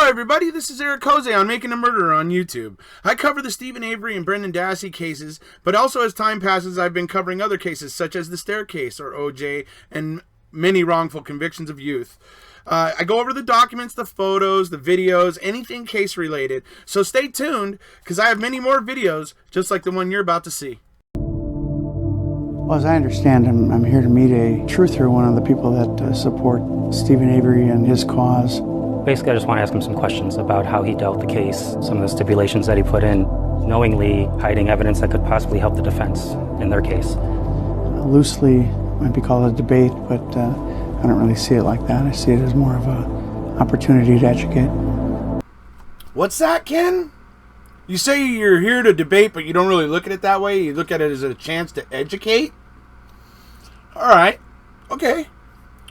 Hello everybody, this is Eric Jose on Making a Murderer on YouTube. I cover the Stephen Avery and Brendan Dassey cases, but also as time passes I've been covering other cases such as the Staircase or OJ and many wrongful convictions of youth. I go over the documents, the photos, the videos, anything case related, so stay tuned because I have many more videos just like the one you're about to see. Well, as I understand, I'm here to meet a truther, one of the people that support Stephen Avery and his cause. Basically, I just want to ask him some questions about how he dealt the case, some of the stipulations that he put in, knowingly hiding evidence that could possibly help the defense in their case. Loosely, might be called a debate, but I don't really see it like that. I see it as more of an opportunity to educate. What's that, Ken? You say you're here to debate, but you don't really look at it that way? You look at it as a chance to educate? All right. Okay.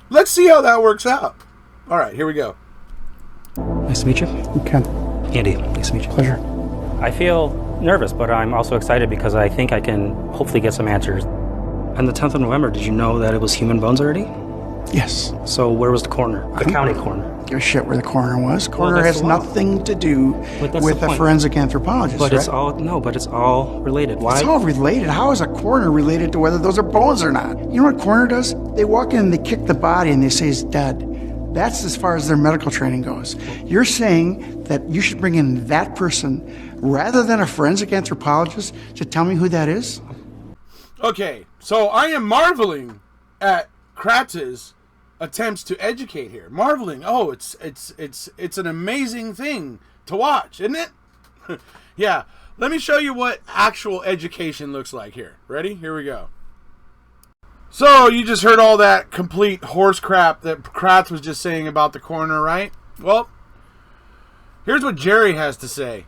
Let's see how that works out. All right, here we go. Nice to meet you. Okay. Andy, nice to meet you. Pleasure. I feel nervous, but I'm also excited because I think I can hopefully get some answers. On the 10th of November, did you know that it was human bones already? Yes. So where was the coroner? The county coroner. Give a shit where the coroner was. Coroner that's has the law. nothing to do with a forensic anthropologist, But right? it's all related. Why? It's all related. How is a coroner related to whether those are bones or not? You know what a coroner does? They walk in and they kick the body and they say he's dead. That's as far as their medical training goes. You're saying that you should bring in that person rather than a forensic anthropologist to tell me who that is? Okay, so I am marveling at Kratz's attempts to educate here. Marveling. Oh, it's an amazing thing to watch, isn't it? Yeah. Let me show you what actual education looks like here. Ready? Here we go. So, you just heard all that complete horse crap that Kratz was just saying about the coroner, right? Well, here's what Jerry has to say.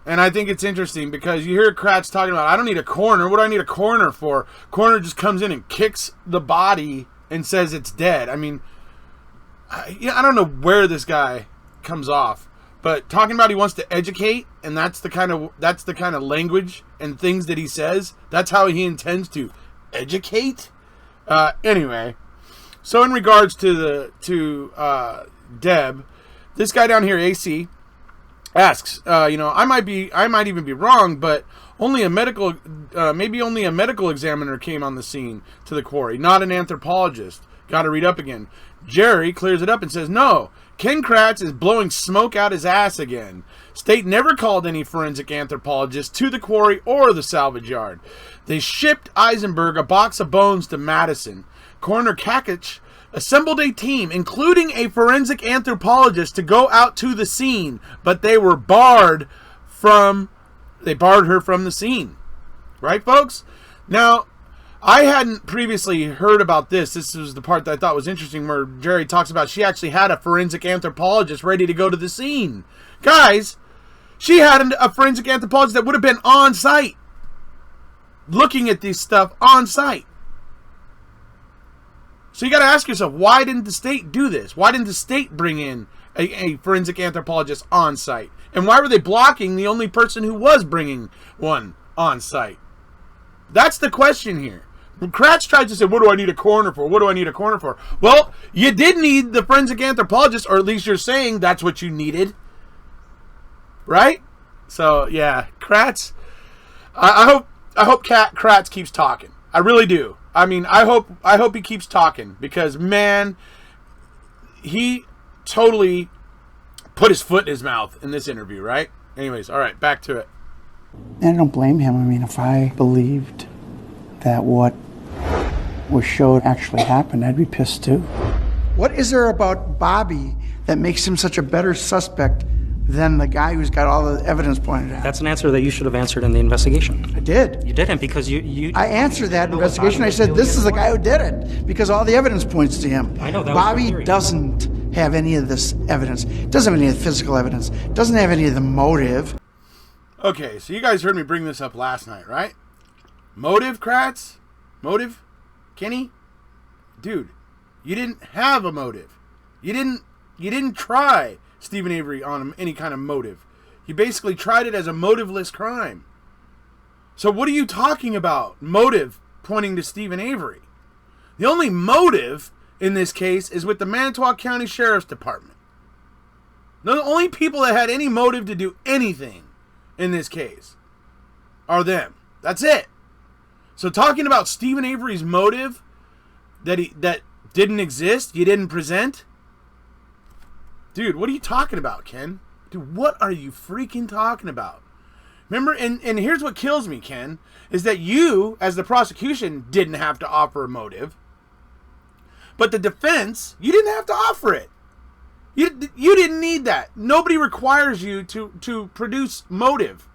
And I think it's interesting because you hear Kratz talking about, I don't need a coroner. What do I need a coroner for? Coroner just comes in and kicks the body and says it's dead. I mean, I don't know where this guy comes off. But talking about he wants to educate, and that's the kind of language and things that he says. That's how he intends to educate. Anyway, so in regards to Deb, this guy down here, AC, asks, I might even be wrong, but maybe only a medical examiner came on the scene to the quarry, not an anthropologist. Got to read up again. Jerry clears it up and says, no, Ken Kratz is blowing smoke out his ass again. State never called any forensic anthropologist to the quarry or the salvage yard. They shipped Eisenberg a box of bones to Madison. Coroner Kakich assembled a team, including a forensic anthropologist, to go out to the scene, but they were barred her from the scene. Right, folks? Now, I hadn't previously heard about this. This was the part that I thought was interesting, where Jerry talks about she actually had a forensic anthropologist ready to go to the scene. Guys, she had a forensic anthropologist that would have been on site, looking at this stuff on site. So you got to ask yourself, why didn't the state do this? Why didn't the state bring in a forensic anthropologist on site? And why were they blocking the only person who was bringing one on site? That's the question here. Kratz tried to say, what do I need a coroner for? What do I need a coroner for? Well, you did need the forensic anthropologist, or at least you're saying that's what you needed. Right? So, yeah, Kratz, I hope Kratz keeps talking. I really do. I mean, I hope he keeps talking because, man, he totally put his foot in his mouth in this interview, right? Anyways, all right, back to it. And I don't blame him. I mean, if I believed that what was showed actually happened, I'd be pissed too. What is there about Bobby that makes him such a better suspect than the guy who's got all the evidence pointed at? That's an answer that you should have answered in the investigation. I did. You didn't because you I answered that investigation. I said, this is the guy who did it because all the evidence points to him. I know, that was Bobby your theory. doesn't have any of this evidence. Doesn't have any of the physical evidence. Doesn't have any of the motive. Okay, so you guys heard me bring this up last night, right? Motive, Kratz? Motive? Kenny? Dude, you didn't have a motive. You didn't try Stephen Avery on any kind of motive. You basically tried it as a motiveless crime. So what are you talking about? Motive pointing to Stephen Avery. The only motive in this case is with the Manitowoc County Sheriff's Department. The only people that had any motive to do anything in this case are them. That's it. So talking about Stephen Avery's motive that didn't exist, you didn't present? Dude, what are you talking about, Ken? Dude, what are you freaking talking about? Remember, and here's what kills me, Ken, is that you, as the prosecution, didn't have to offer a motive. But the defense, you didn't have to offer it. You didn't need that. Nobody requires you to produce motive.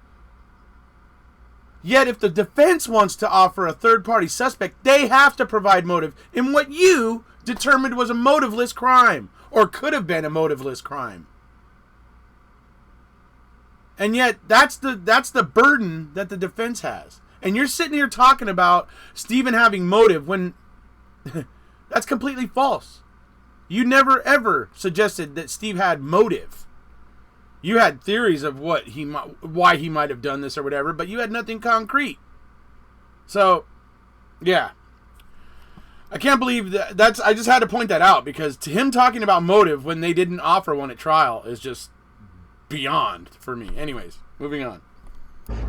Yet if the defense wants to offer a third-party suspect, they have to provide motive in what you determined was a motiveless crime, or could have been a motiveless crime. And yet that's the burden that the defense has. And you're sitting here talking about Stephen having motive when that's completely false. You never ever suggested that Steve had motive. You had theories of why he might have done this or whatever, but you had nothing concrete. So, yeah. I can't believe I just had to point that out, because to him talking about motive when they didn't offer one at trial is just beyond for me. Anyways, moving on.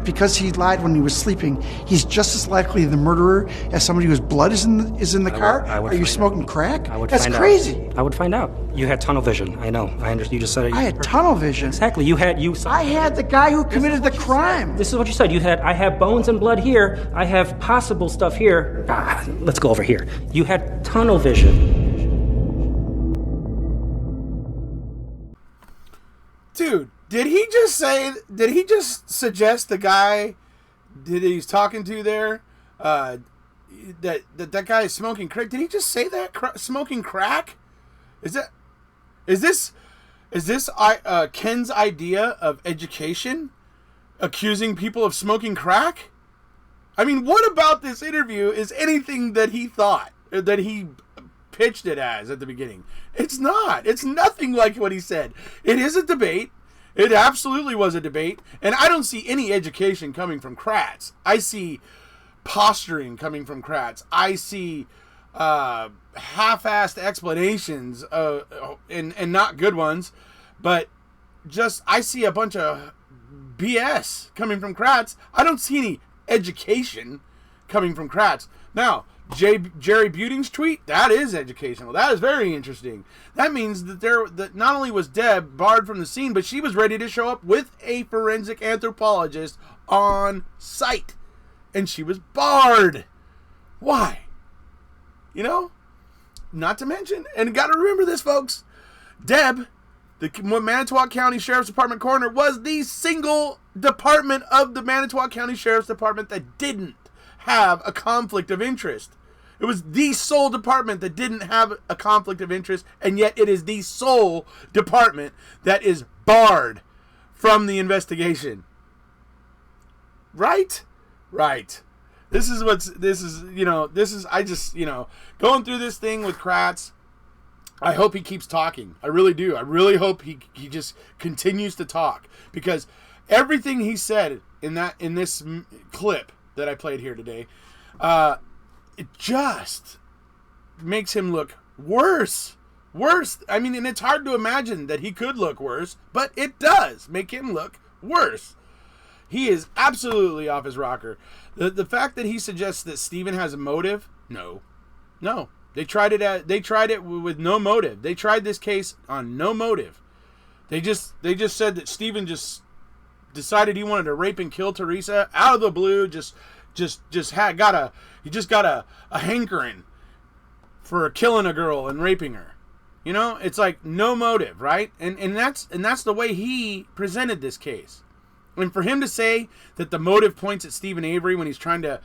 Because he lied when he was sleeping, he's just as likely the murderer as somebody whose blood is in the car. Are you smoking crack? That's crazy. I would find out. You had tunnel vision. I know. I understand. You just said it. I had tunnel vision. Exactly. I had the guy who committed the crime. This is what you said. I have bones and blood here. I have possible stuff here. Let's go over here. You had tunnel vision. Dude, did he just suggest the guy that he's talking to there, that guy is smoking crack? Did he just say that? Smoking crack? Is this Ken's idea of education? Accusing people of smoking crack? I mean, what about this interview is anything that he thought, that he pitched it as at the beginning? It's not. It's nothing like what he said. It is a debate. It absolutely was a debate. And I don't see any education coming from Kratz. I see posturing coming from Kratz. I see half-assed explanations, and not good ones. But just, I see a bunch of BS coming from Kratz. I don't see any education coming from Kratz. Now, Jerry Buting's tweet, that is educational. That is very interesting. That means that not only was Deb barred from the scene, but she was ready to show up with a forensic anthropologist on site. And she was barred. Why? You know? Not to mention, and got to remember this, folks, Deb, the Manitowoc County Sheriff's Department coroner, was the single department of the Manitowoc County Sheriff's Department that didn't have a conflict of interest. It was the sole department that didn't have a conflict of interest, and yet it is the sole department that is barred from the investigation. Right? Right. I just, going through this thing with Kratz, I hope he keeps talking. I really do. I really hope he just continues to talk, because everything he said in this clip that I played here today, it just makes him look worse. I mean, and it's hard to imagine that he could look worse, but it does make him look worse. He is absolutely off his rocker. The fact that he suggests that Stephen has a motive, no. They tried it with no motive. They tried this case on no motive. They just said that Stephen just decided he wanted to rape and kill Teresa out of the blue. He just got a hankering for killing a girl and raping her. It's like no motive, right? And that's the way he presented this case. And for him to say that the motive points at Stephen Avery when he's trying to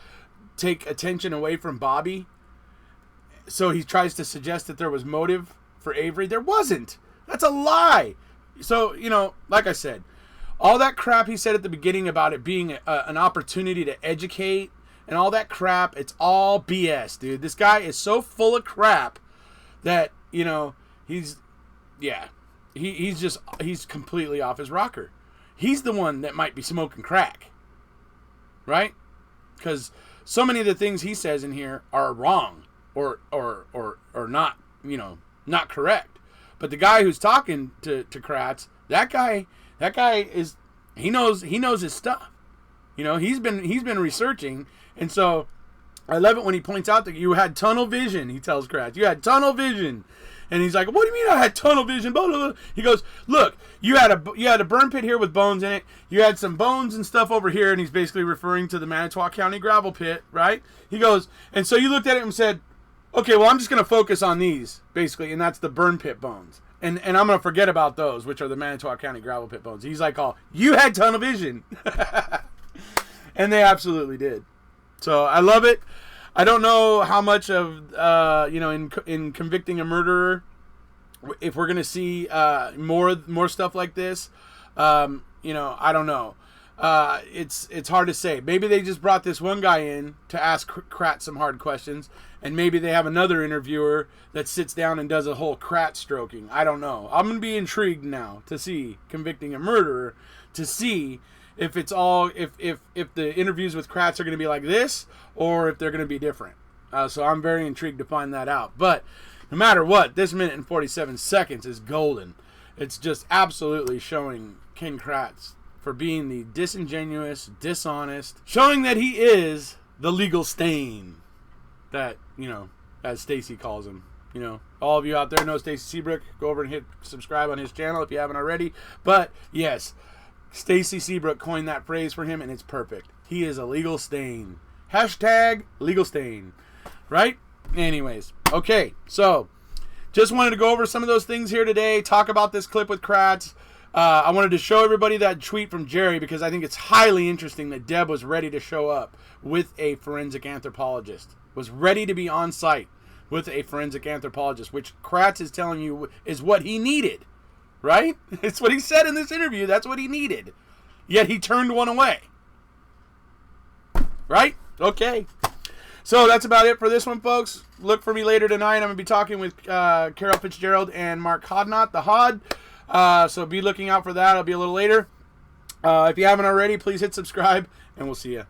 take attention away from Bobby, so he tries to suggest that there was motive for Avery, there wasn't. That's a lie. So, like I said, all that crap he said at the beginning about it being an opportunity to educate and all that crap, it's all BS, dude. This guy is so full of crap that, he's completely off his rocker. He's the one that might be smoking crack, right? Because so many of the things he says in here are wrong or not, not correct. But the guy who's talking to Kratz, That guy is, he knows his stuff. You know, he's been researching, and so I love it when he points out that you had tunnel vision. He tells Kratz, you had tunnel vision. And he's like, what do you mean I had tunnel vision? Blah, blah, blah. He goes, look, you had a burn pit here with bones in it. You had some bones and stuff over here. And he's basically referring to the Manitowoc County gravel pit, right? He goes, and so you looked at it and said, okay, well, I'm just going to focus on these, basically. And that's the burn pit bones. And I'm going to forget about those, which are the Manitowoc County gravel pit bones. He's like, oh, you had tunnel vision. And they absolutely did. So I love it. I don't know how much of, in convicting a murderer, if we're going to see more stuff like this, I don't know. It's hard to say. Maybe they just brought this one guy in to ask Kratz some hard questions, and maybe they have another interviewer that sits down and does a whole Kratz stroking. I don't know. I'm going to be intrigued now to see convicting a murderer, to see if it's all if the interviews with Kratz are going to be like this or if they're going to be different. So I'm very intrigued to find that out. But no matter what, this minute and 47 seconds is golden. It's just absolutely showing Ken Kratz for being the disingenuous, dishonest, showing that he is the legal stain that, as Stacy calls him. All of you out there know Stacy Seabrook. Go over and hit subscribe on his channel if you haven't already. But yes, Stacy Seabrook coined that phrase for him, and it's perfect. He is a legal stain. Hashtag legal stain. Right? Anyways. Okay. So, just wanted to go over some of those things here today. Talk about this clip with Kratz. I wanted to show everybody that tweet from Jerry because I think it's highly interesting that Deb was ready to show up with a forensic anthropologist. Was ready to be on site with a forensic anthropologist, which Kratz is telling you is what he needed. Right? It's what he said in this interview. That's what he needed. Yet he turned one away. Right? Okay. So that's about it for this one, folks. Look for me later tonight. I'm going to be talking with Carol Fitzgerald and Mark Hodnott, the Hod. So be looking out for that. It'll be a little later. If you haven't already, please hit subscribe, and we'll see you.